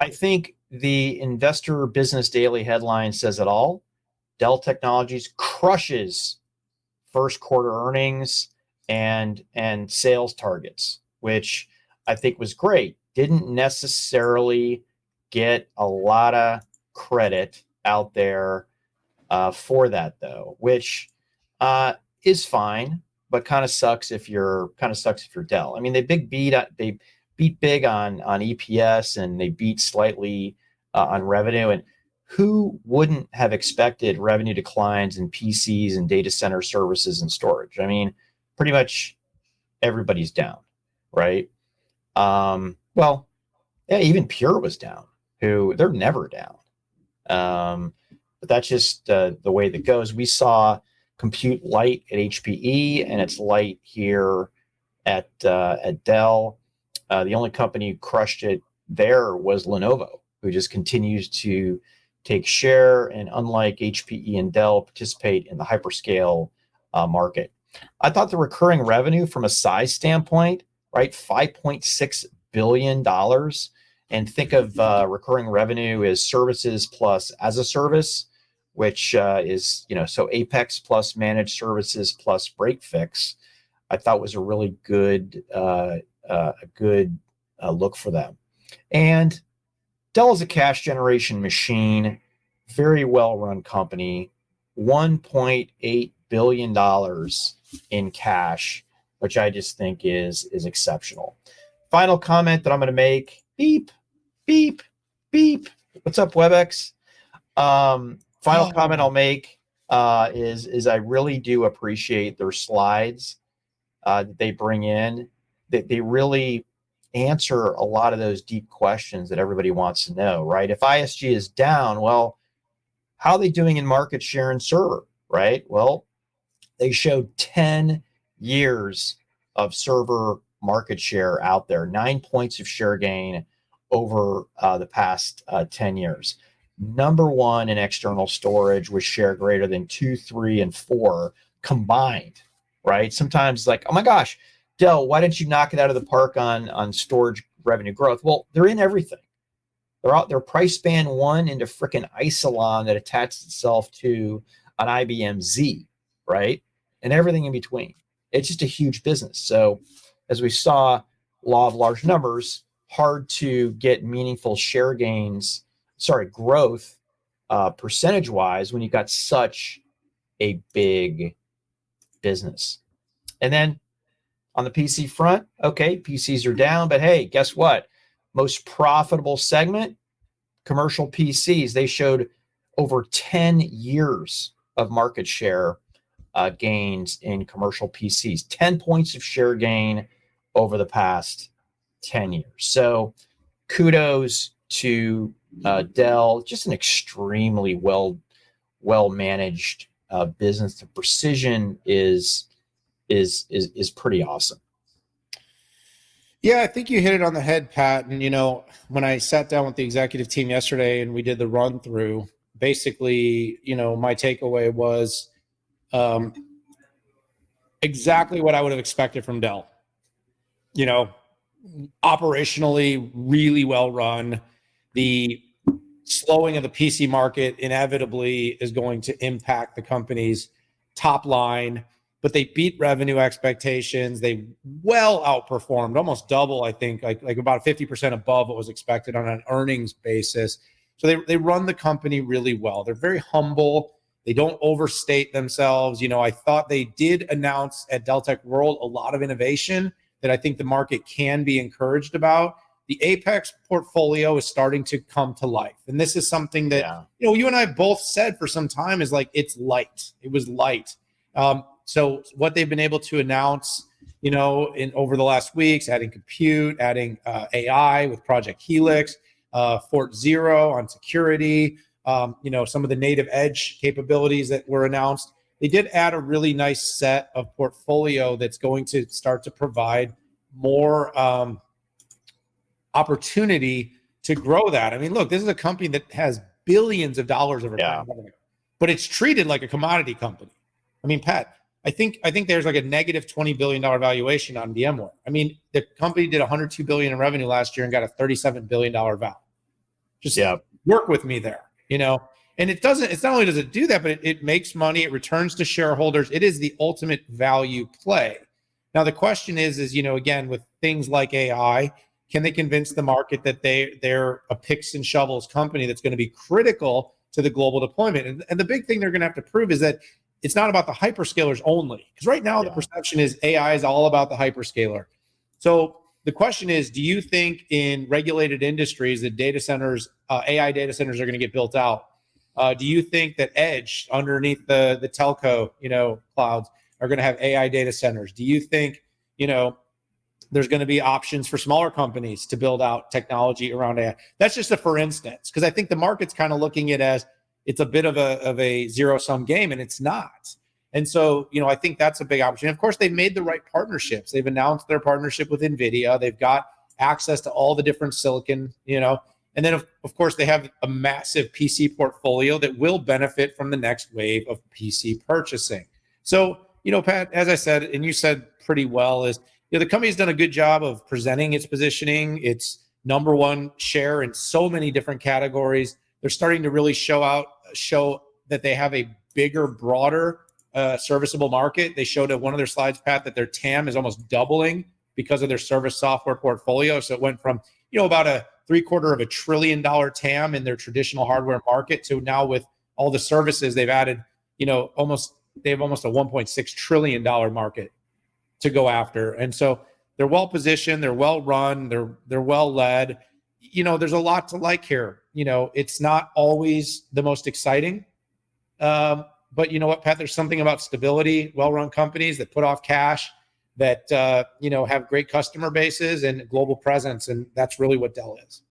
I think the Investor Business Daily headline says it all. Dell Technologies crushes first quarter earnings and sales targets, which I think was great. Didn't necessarily get a lot of credit out there for that though, which is fine, but kind of sucks if you're Dell. I mean, they beat big on EPS, and they beat slightly on revenue. And who wouldn't have expected revenue declines in PCs and data center services and storage? I mean, pretty much everybody's down, right? Well, yeah, even Pure was down. Who they're never down. But that's just the way that goes. We saw compute light at HPE, and it's light here at Dell. The only company who crushed it there was Lenovo, who just continues to take share, and unlike HPE and Dell, participate in the hyperscale market. I thought the recurring revenue from a size standpoint, right, $5.6 billion. And think of recurring revenue as services plus as a service, which is, so Apex plus managed services plus break fix. I thought was a really good look for them. And Dell is a cash generation machine, very well run company, $1.8 billion in cash, which I just think is exceptional. Final comment that I'm going to make, beep, beep, beep. What's up, WebEx? Final comment I'll make is I really do appreciate their slides that they bring in. That they really answer a lot of those deep questions that everybody wants to know, right? If ISG is down, well, how are they doing in market share and server, right? Well, they showed 10 years of server market share out there, 9 points of share gain over the past 10 years. Number one in external storage with share greater than 2, 3, and 4 combined, right? Sometimes like, oh my gosh, Dell, why didn't you knock it out of the park on storage revenue growth? Well, they're in everything. They're price band 1 into frickin' Isilon that attached itself to an IBM Z, right? And everything in between. It's just a huge business. So as we saw, law of large numbers, hard to get meaningful share gains, growth percentage-wise when you've got such a big business. And then on the PC front, okay, PCs are down, but hey, guess what? Most profitable segment, commercial PCs. They showed over 10 years of market share gains in commercial PCs, 10 points of share gain over the past 10 years. So kudos to Dell, just an extremely well managed business. The precision is pretty awesome. Yeah, I think you hit it on the head, Pat. And, when I sat down with the executive team yesterday and we did the run through, basically, my takeaway was exactly what I would have expected from Dell. Operationally really well run. The slowing of the PC market inevitably is going to impact the company's top line, but they beat revenue expectations. They well outperformed, almost double, I think, like about 50% above what was expected on an earnings basis. So they run the company really well. They're very humble. They don't overstate themselves. I thought they did announce at Dell Tech World a lot of innovation that I think the market can be encouraged about. The Apex portfolio is starting to come to life. And this is something that, you and I both said for some time is like, it's light. It was light. So what they've been able to announce, over the last weeks, adding compute, adding AI with Project Helix, Fort Zero on security, some of the native edge capabilities that were announced. They did add a really nice set of portfolio that's going to start to provide more opportunity to grow that. I mean, look, this is a company that has billions of dollars of recurring revenue, but it's treated like a commodity company. I mean, Pat, I think there's like a negative $20 billion valuation on VMware. I mean, the company did $102 billion in revenue last year and got a $37 billion value. Just Yeah. work with me there, you know? And it's not only does it do that, but it makes money, it returns to shareholders. It is the ultimate value play. Now, the question is, you know, again, with things like AI, can they convince the market that they're a picks and shovels company that's going to be critical to the global deployment? And the big thing they're going to have to prove is that it's not about the hyperscalers only. Because right now, the perception is AI is all about the hyperscaler. So the question is, do you think in regulated industries that data centers, AI data centers are going to get built out? Do you think that edge underneath the telco, you know, clouds are going to have AI data centers? Do you think, you know, there's going to be options for smaller companies to build out technology around AI? That's just a for instance, because I think the market's kind of looking at it as it's a bit of a zero sum game, and it's not. And so, you know, I think that's a big opportunity. Of course, they've made the right partnerships. They've announced their partnership with NVIDIA. They've got access to all the different silicon, you know, and then of course they have a massive PC portfolio that will benefit from the next wave of PC purchasing. So, you know, Pat, as I said, and you said pretty well, is, you know, the company's done a good job of presenting its positioning, its number one share in so many different categories. They're starting to really show that they have a bigger, broader serviceable market. They showed at one of their slides, Pat, that their TAM is almost doubling because of their service software portfolio. So it went from, you know, about a $750 billion TAM in their traditional hardware market to now with all the services they've added, you know, they have almost a $1.6 trillion market to go after. And so they're well positioned, they're well run, they're well led. You know, there's a lot to like here. You know, it's not always the most exciting. But you know what, Pat, there's something about stability, well-run companies that put off cash, that, you know, have great customer bases and global presence. And that's really what Dell is.